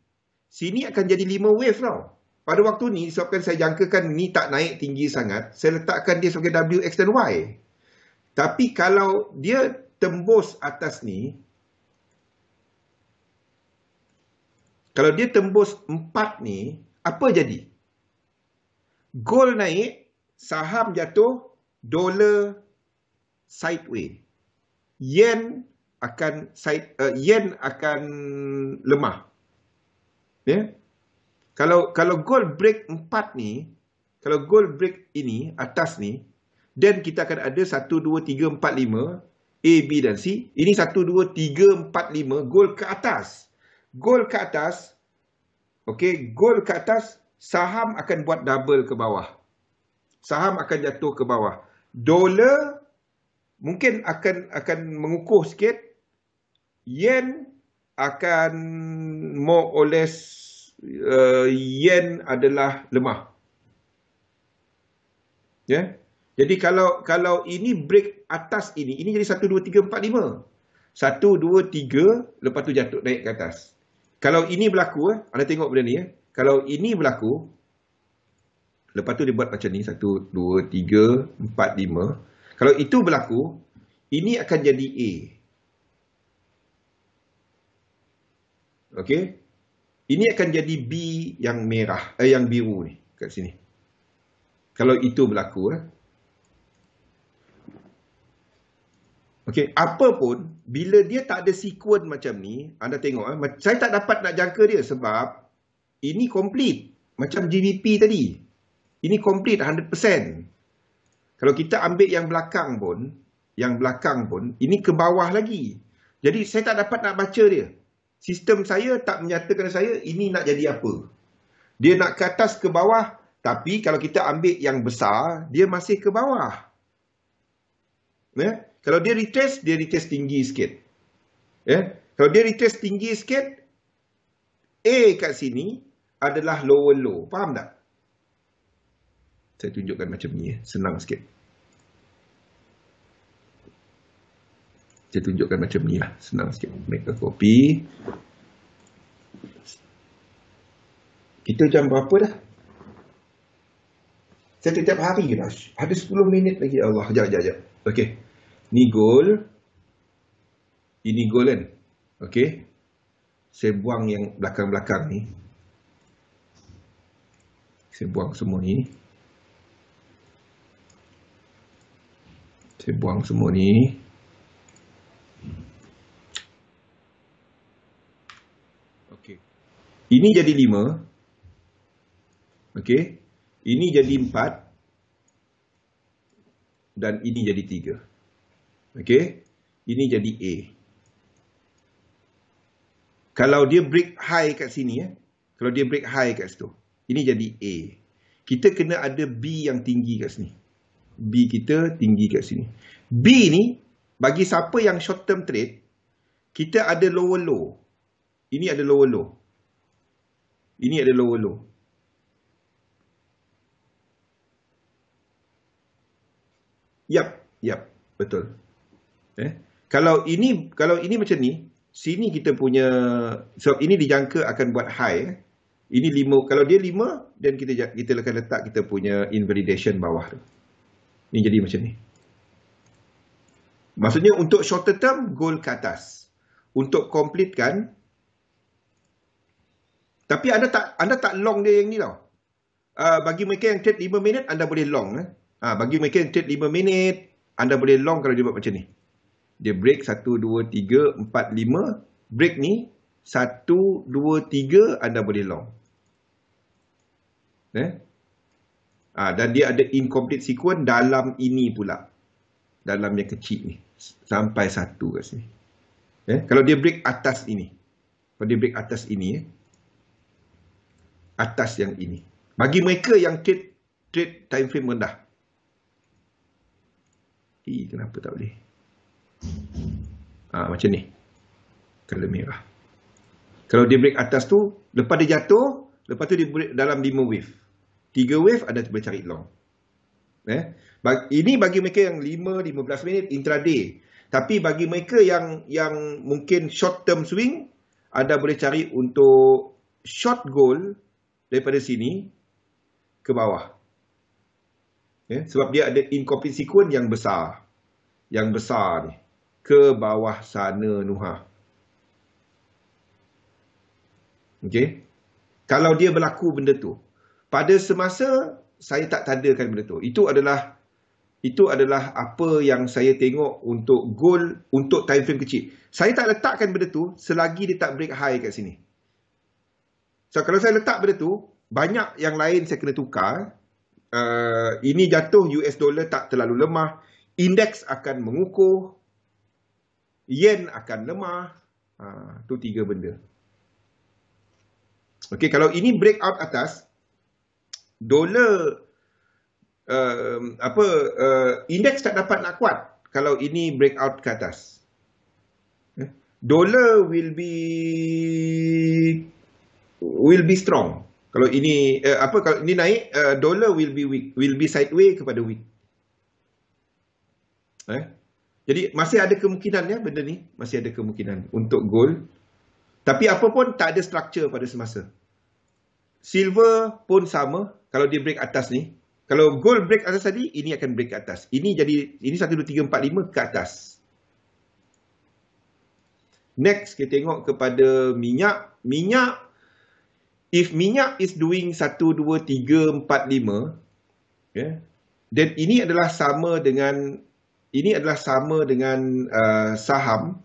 sini akan jadi 5 wave tau. Pada waktu ni, sebabkan saya jangkakan ni tak naik tinggi sangat, saya letakkan dia sebagai W, X dan Y. Tapi kalau dia tembus atas ni, kalau dia tembus 4 ni, apa jadi? Gold naik, saham jatuh, dolar sideways. Yen akan lemah. Kalau gold break 4 ni, kalau gold break ini, atas ni, then kita akan ada 1, 2, 3, 4, 5, A, B dan C. Ini 1, 2, 3, 4, 5, gold ke atas. Gold ke atas, okey, gold ke atas, saham akan buat double ke bawah. Saham akan jatuh ke bawah. Dolar mungkin akan mengukuh sikit. Yen akan more or less yen adalah lemah. Jadi kalau ini break atas ini jadi 1, 2, 3, 4, 5. 1, 2, 3, lepas tu jatuh naik ke atas. Kalau ini berlaku, anda tengok benda ni. Kalau ini berlaku, lepas tu dia buat macam ni. 1, 2, 3, 4, 5. Kalau itu berlaku, ini akan jadi A. Okey. Ini akan jadi B yang merah, yang biru ni kat sini. Kalau itu berlaku. Okey, apa pun bila dia tak ada sekuen macam ni, anda tengok saya tak dapat nak jangka dia sebab ini complete macam GBP tadi. Ini complete 100%. Kalau kita ambil yang belakang pun ini ke bawah lagi. Jadi saya tak dapat nak baca dia. Sistem saya tak menyatakan saya ini nak jadi apa. Dia nak ke atas ke bawah, tapi kalau kita ambil yang besar, dia masih ke bawah. Kalau dia retrace tinggi sikit. Kalau dia retrace tinggi sikit, A kat sini adalah lower low. Faham tak? Saya tunjukkan macam ni. Senang sikit. Saya tunjukkan macam ni lah. Senang sikit. Make a copy. Kita jam berapa dah? Saya setiap hari dah. Ada 10 minit lagi. Allah. Sekejap. Okey. Ni gold. Ini gold kan? Okey. Saya buang yang belakang-belakang ni. Saya buang semua ni. Saya buang semua ni. Ini jadi 5. Okey. Ini jadi 4. Dan ini jadi 3. Okey. Ini jadi A. Kalau dia break high kat sini, kalau dia break high kat situ, ini jadi A. Kita kena ada B yang tinggi kat sini. B kita tinggi kat sini. B ni, bagi siapa yang short term trade, kita ada lower low. Ini ada lower low. Ini ada lower low. Yap, betul. Kalau ini macam ni, sini kita punya, sebab ini dijangka akan buat high. Ini 5, kalau dia 5, dan kita akan letak kita punya invalidation bawah tu. Ini jadi macam ni. Maksudnya untuk shorter term, gold ke atas. Untuk complete kan, tapi anda tak long dia yang ni tau. Bagi mereka yang trade 5 minit, anda boleh long. Bagi mereka yang trade 5 minit, anda boleh long kalau dia buat macam ni. Dia break 1, 2, 3, 4, 5. Break ni 1, 2, 3 anda boleh long. Dan dia ada incomplete sequence dalam ini pula. Dalam yang kecil ni. Sampai 1 kat sini. Kalau dia break atas ini. Kalau dia break atas ini. Atas yang ini. Bagi mereka yang trade time frame rendah. Kenapa tak boleh? Macam ni. Color merah. Kalau dia break atas tu, lepas dia jatuh, lepas tu dia break dalam 5 wave. 3 wave, anda boleh cari long. Ini bagi mereka yang 5-15 minit intraday. Tapi bagi mereka yang mungkin short term swing, anda boleh cari untuk short gold daripada sini ke bawah. Sebab dia ada incomplete sequence yang besar. Yang besar ni. Ke bawah sana Nuha. Okey. Kalau dia berlaku benda tu. Pada semasa saya tak tadakan benda tu. Itu adalah apa yang saya tengok untuk gold untuk time frame kecil. Saya tak letakkan benda tu selagi dia tak break high kat sini. So kalau saya letak benda tu, banyak yang lain saya kena tukar. Ini jatuh, US dollar tak terlalu lemah. Indeks akan mengukuh. Yen akan lemah. Tu 3 benda. Okey, kalau ini breakout atas, dolar indeks tak dapat nak kuat kalau ini breakout ke atas. Dolar will be strong. Kalau ini kalau ini naik, dolar will be weak, will be sideways kepada weak. Jadi masih ada kemungkinan benda ni, masih ada kemungkinan untuk gold. Tapi apa pun tak ada structure pada semasa. Silver pun sama, kalau dia break atas ni. Kalau gold break atas tadi, ini akan break ke atas. Ini 1, 2, 3, 4, 5 ke atas. Next, kita tengok kepada minyak. Minyak, if minyak is doing 1, 2, 3, 4, 5, dan ini adalah sama dengan saham.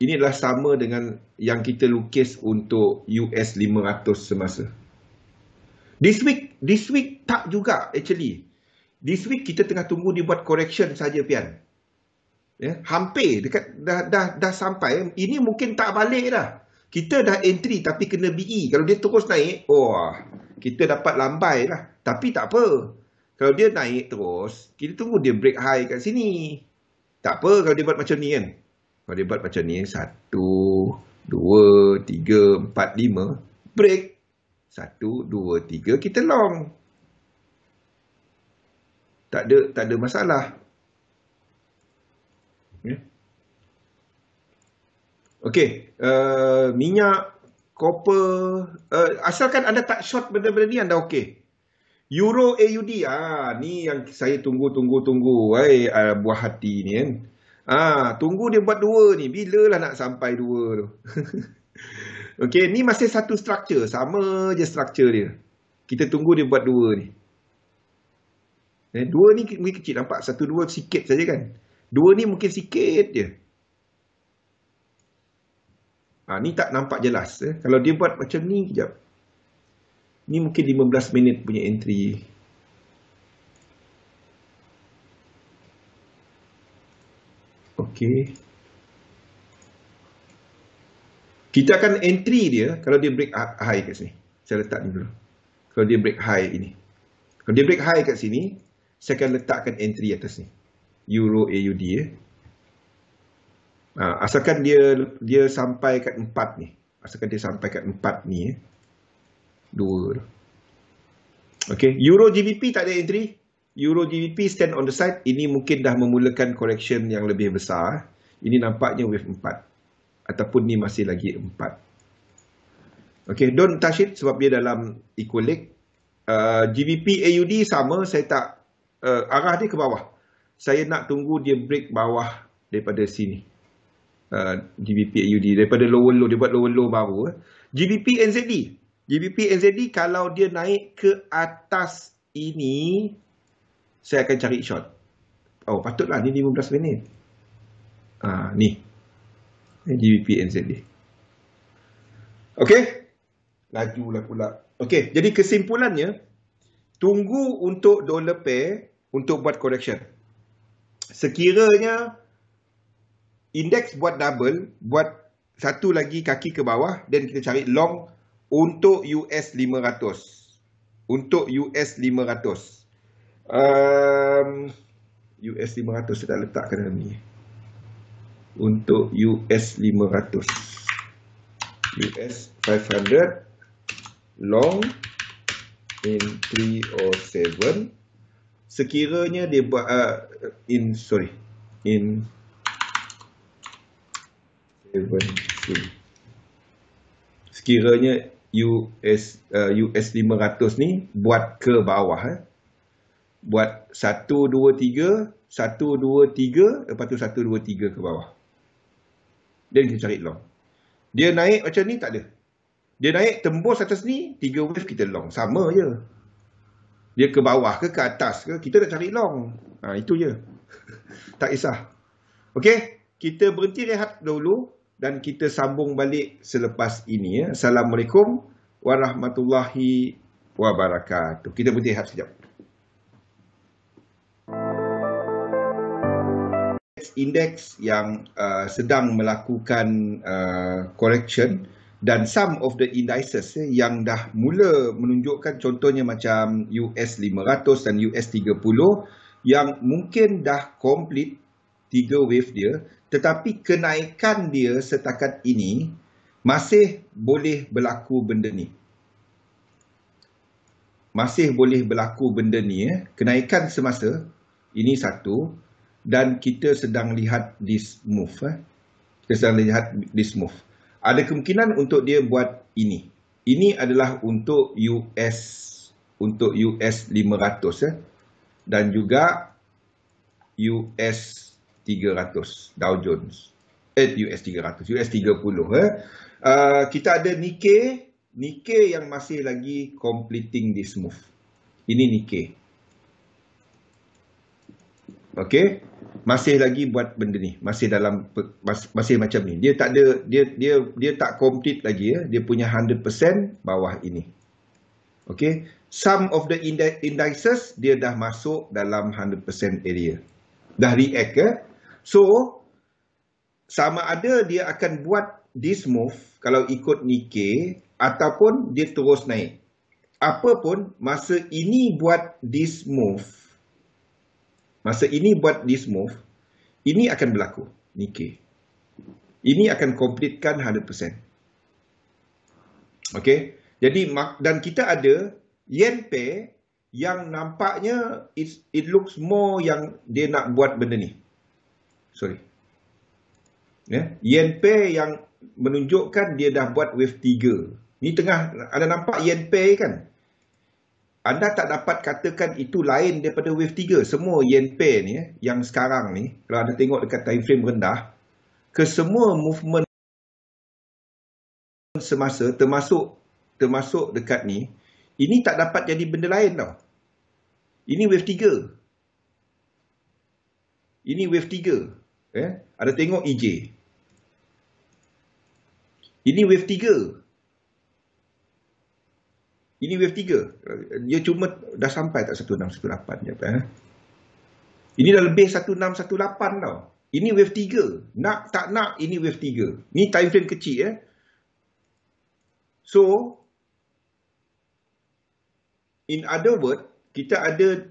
Ini adalah sama dengan yang kita lukis untuk US 500 semasa. This week tak juga actually. This week kita tengah tunggu dia buat correction saja pian. Hampir dekat dah sampai. Ini mungkin tak balik dah. Kita dah entry tapi kena BE. Kalau dia terus naik, kita dapat lambai lah. Tapi tak apa. Kalau dia naik terus, kita tunggu dia break high kat sini. Tak apa kalau dia buat macam ni kan. Kalau dia buat macam ni, 1, 2, 3, 4, 5, break. 1, 2, 3, kita long. Tak ada masalah. Okey, minyak, copper, asalkan anda tak short benda-benda ni, anda okey. Euro AUD, ni yang saya tunggu. Buah hati ni kan. Tunggu dia buat 2 ni. Bilalah nak sampai 2 tu. Okey, ni masih satu structure. Sama je structure dia. Kita tunggu dia buat 2 ni. 2 ni mungkin kecil. Nampak 1, 2 sikit saja kan. 2 ni mungkin sikit je. Ni tak nampak jelas. Kalau dia buat macam ni, kejap. Ni mungkin 15 minit punya entry. Okey. Kita akan entry dia kalau dia break high kat sini. Saya letak ni dulu. Kalau dia break high ini. Kalau dia break high kat sini, saya akan letakkan entry atas ni. Euro AUD asalkan dia sampai kat 4 ni. Asalkan dia sampai kat 4 ni 2. Okey, Euro GBP tak ada entry. Euro GBP stand on the side. Ini mungkin dah memulakan correction yang lebih besar. Ini nampaknya wave 4. Ataupun ni masih lagi 4. Okay, don't touch it sebab dia dalam equal leg. GBP AUD sama, saya tak arah dia ke bawah. Saya nak tunggu dia break bawah daripada sini. GBP AUD daripada lower low, dia buat lower low baru. GBP NZD. GBP NZD kalau dia naik ke atas ini, saya akan cari short. Oh, patutlah ni 15 minit. Ni. GBP NZD. Okey. Lajulah pula. Okey, jadi kesimpulannya, tunggu untuk dollar pair untuk buat correction. Sekiranya indeks buat double, buat satu lagi kaki ke bawah, dan kita cari long untuk US 500. Untuk US 500. US 500 saya dah letakkan dalam ni. Untuk US 500. US 500 long in 307. Sekiranya dia buat in 7. Sekiranya US 500 ni buat ke bawah, buat 1 2 3, 1 2 3, lepas tu 1 2 3 ke bawah. Dan kita cari long. Dia naik macam ni tak ada. Dia naik tembus atas ni, 3 wave kita long. Sama je. Dia ke bawah ke atas ke, kita nak cari long. Itu je. Tak kisah. Okey, kita berhenti rehat dulu dan kita sambung balik selepas ini. Assalamualaikum warahmatullahi wabarakatuh. Kita berhenti rehat sekejap. Indeks yang sedang melakukan correction, dan some of the indices yang dah mula menunjukkan, contohnya macam US 500 dan US 30 yang mungkin dah complete 3 wave dia, tetapi kenaikan dia setakat ini masih boleh berlaku benda ni. Masih boleh berlaku benda ni. Kenaikan semasa ini satu. Dan kita sedang lihat this move. Kita sedang lihat this move. Ada kemungkinan untuk dia buat ini. Ini adalah untuk US 500 dan juga US 300 Dow Jones. US 300, US 30. Kita ada Nikkei yang masih lagi completing this move. Ini Nikkei. Okey. Masih lagi buat benda ni, masih dalam masih macam ni. Dia tak ada dia tak complete lagi Dia punya 100% bawah ini. Okey, some of the indices dia dah masuk dalam 100% area. Dah react So sama ada dia akan buat this move kalau ikut Nikkei ataupun dia terus naik. Apa pun masa ini buat this move, ini akan berlaku, Nikkei. Ini akan completekan 100%. Okey. Jadi, dan kita ada yen pair yang nampaknya it looks more yang dia nak buat benda ni. Sorry. Yen pair yang menunjukkan dia dah buat wave 3. Ni tengah, anda nampak yen pair kan? Anda tak dapat katakan itu lain daripada wave 3. Semua yen pair ni, yang sekarang ni, kalau anda tengok dekat time frame rendah, kesemua movement semasa, termasuk dekat ni, ini tak dapat jadi benda lain tau. Ini wave 3. Ini wave 3. Ada tengok EJ. Ini wave 3. Ini wave 3. Dia cuma dah sampai tak 1618 je. Ini dah lebih 1618 tau. Ini wave 3. Nak tak nak, ini wave 3. Ni time frame kecil. So, in other word, kita ada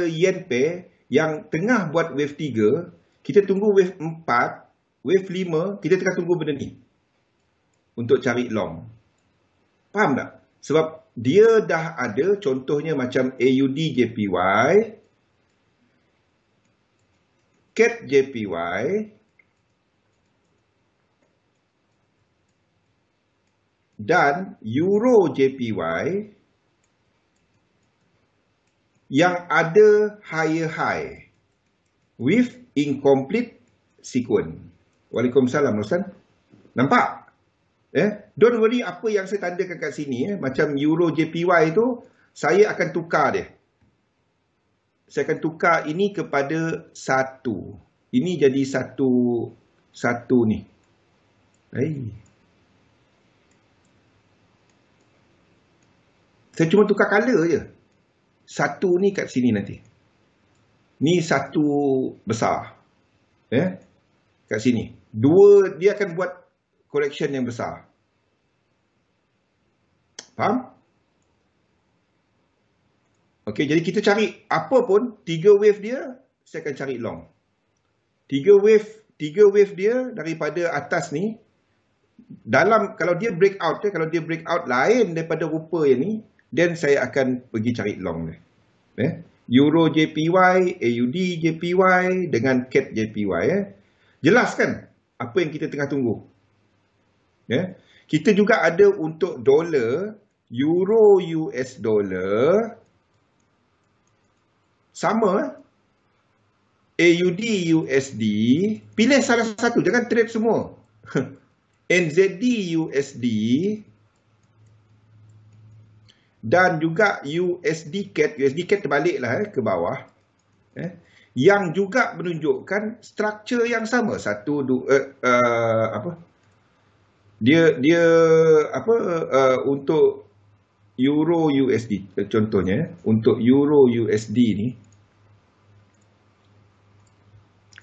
yen pair yang tengah buat wave 3, kita tunggu wave 4, wave 5, kita tengah tunggu benda ni untuk cari long. Faham tak? Sebab dia dah ada contohnya macam AUD JPY, CAD JPY, dan Euro JPY yang ada higher high with incomplete sequence. Waalaikumsalam Ustaz. Nampak? Don't worry apa yang saya tandakan kat sini. Macam Euro JPY tu, saya akan tukar dia. Saya akan tukar ini kepada 1. Ini jadi satu ni. Saya cuma tukar color je. 1 ni kat sini nanti. Ni 1 besar. Kat sini. 2 dia akan buat correction yang besar. Faham? Okey, jadi kita cari apa pun 3 wave dia, saya akan cari long. 3 wave dia daripada atas ni, dalam kalau dia breakout, kalau dia breakout lain daripada rupa yang ni, then saya akan pergi cari long dia. Euro JPY, AUD JPY dengan CAD JPY. Jelas kan apa yang kita tengah tunggu? Kita juga ada untuk dolar, Euro US dollar, sama. AUD USD, pilih salah satu, jangan trade semua. NZD USD, dan juga USD CAD. USD CAD terbaliklah ke bawah. Yang juga menunjukkan struktur yang sama. Dia untuk Euro USD contohnya, untuk Euro USD ni,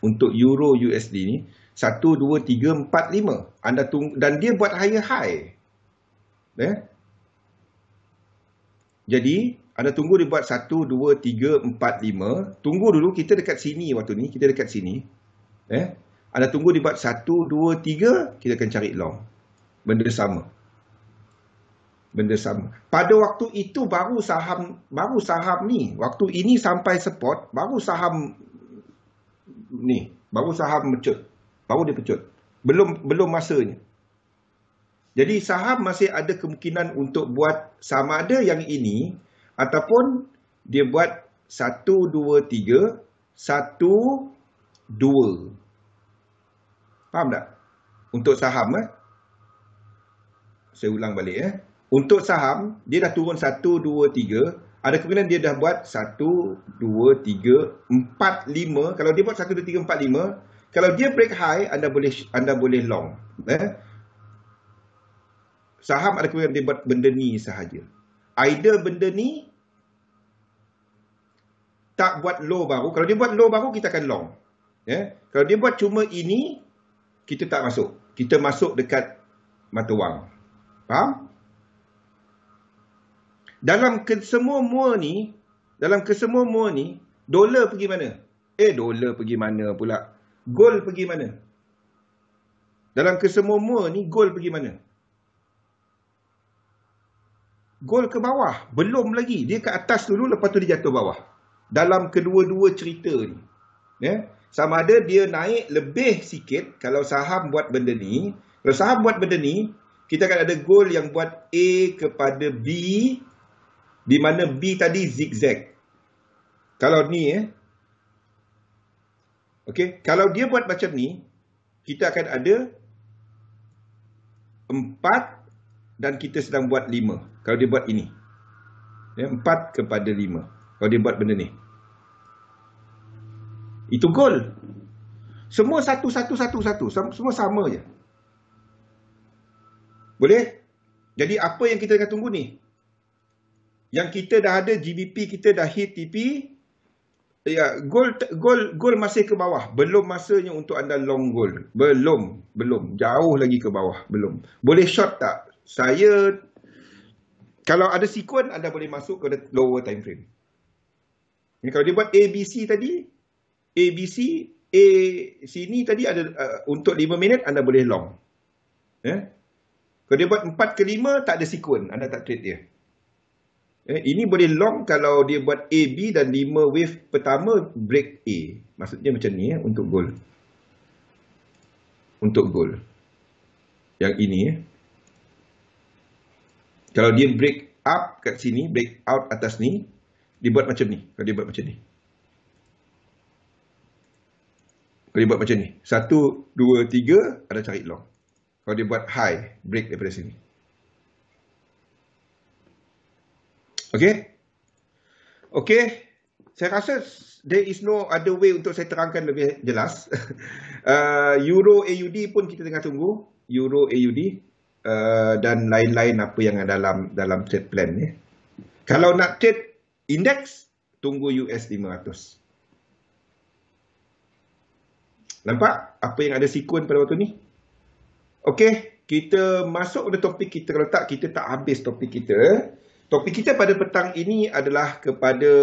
untuk Euro USD ni 1 2 3 4 5 anda tunggu, dan dia buat higher high. Jadi anda tunggu dia buat 1 2 3 4 5. Tunggu dulu, kita dekat sini waktu ni, kita dekat sini. Anda tunggu dia buat 1 2 3, kita akan cari long. Benda sama. Benda sama. Pada waktu itu baru saham ni, waktu ini sampai support, baru saham ni, baru saham mecut. Baru dia pecut. Belum masanya. Jadi saham masih ada kemungkinan untuk buat sama ada yang ini ataupun dia buat 1 2 3 1 2. Faham tak? Untuk saham saya ulang balik Untuk saham dia dah turun 1 2 3, ada kemungkinan dia dah buat 1 2 3 4 5. Kalau dia buat 1 2 3 4 5, kalau dia break high, anda boleh long. Saham ada kemungkinan dia buat benda ni sahaja. Either benda ni tak buat low baru. Kalau dia buat low baru, kita akan long. Kalau dia buat cuma ini, kita tak masuk. Kita masuk dekat mata wang. Faham? Dalam kesemua ni, dolar pergi mana? Dolar pergi mana pula? Gold pergi mana? Dalam kesemua ni, gold pergi mana? Gold ke bawah. Belum lagi. Dia ke atas dulu, lepas tu dia jatuh bawah. Dalam kedua-dua cerita ni. Sama ada dia naik lebih sikit kalau saham buat benda ni. Kalau saham buat benda ni, kita akan ada gold yang buat A kepada B, di mana B tadi zigzag. Kalau ni okey, kalau dia buat macam ni, kita akan ada 4 dan kita sedang buat 5. Kalau dia buat ini. 4 kepada 5. Kalau dia buat benda ni. Itu gold. Semua satu. Semua sama je. Boleh? Jadi apa yang kita tengah tunggu ni? Yang kita dah ada GBP, kita dah hit TP, ya, gold masih ke bawah. Belum masanya untuk anda long gold. Belum. Jauh lagi ke bawah. Belum. Boleh short tak? Saya, kalau ada sequence, anda boleh masuk ke lower time frame. Kalau dia buat ABC tadi, ABC, A sini tadi ada untuk 5 minit, anda boleh long. Kalau dia buat 4 ke 5, tak ada sequence. Anda tak trade dia. Ini boleh long kalau dia buat A, B dan 5 wave pertama break A. Maksudnya macam ni untuk gold. Untuk gold. Yang ini Kalau dia break up kat sini, break out atas ni, dia buat macam ni. Kalau dia buat macam ni. Kalau dia buat macam ni. 1, 2, 3, ada cari long. Kalau dia buat high, break daripada sini. Okay, saya rasa there is no other way untuk saya terangkan lebih jelas. Euro AUD pun kita tengah tunggu. Euro AUD dan lain-lain apa yang ada dalam trade plan ni. Kalau nak trade index, tunggu US 500. Nampak apa yang ada sequence pada waktu ni? Okay, kita masuk pada topik kita. Kalau tak, kita tak habis topik kita. Topik kita pada petang ini adalah kepada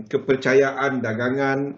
kepercayaan dagangan